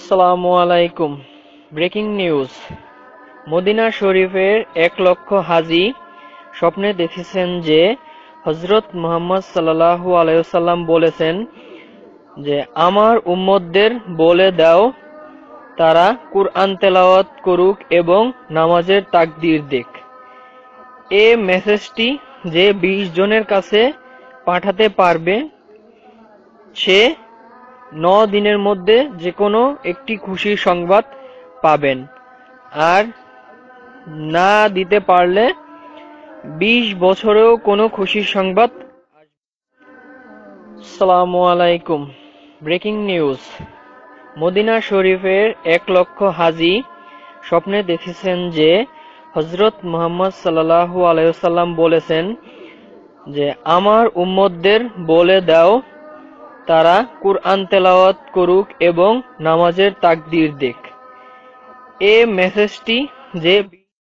আসসালামু আলাইকুম। Breaking news. Medina শরীফের 1,00,000 হাজী স্বপ্নে দেখেছেন যে হযরত মুহাম্মদ সাল্লাল্লাহু আলাইহি ওয়াসাল্লাম বলেছেন যে আমার উম্মতদের বলে দাও তারা কুরআন তেলাওয়াত করুক এবং নামাজের তাকবীর দিক। এই মেসেজটি যে 20 জনের কাছে পাঠাতে পারবে সে 9 দিনের মধ্যে যে কোনো একটি খুশির সংবাদ পাবেন, আর না দিতে পারলে 20 বছরেও কোনো খুশির সংবাদ। আসসালামু আলাইকুম। Breaking news. মদিনা শরীফের 1,00,000 হাজী স্বপ্নে দেখেছেন যে হযরত মুহাম্মদ সাল্লাল্লাহু আলাইহি ওয়াসাল্লাম বলেছেন যে আমার উম্মতদের বলে দাও তারা কুরআন তেলাওয়াত করুক এবং নামাজের তাকবীর দিক। এই মেসেজটি যে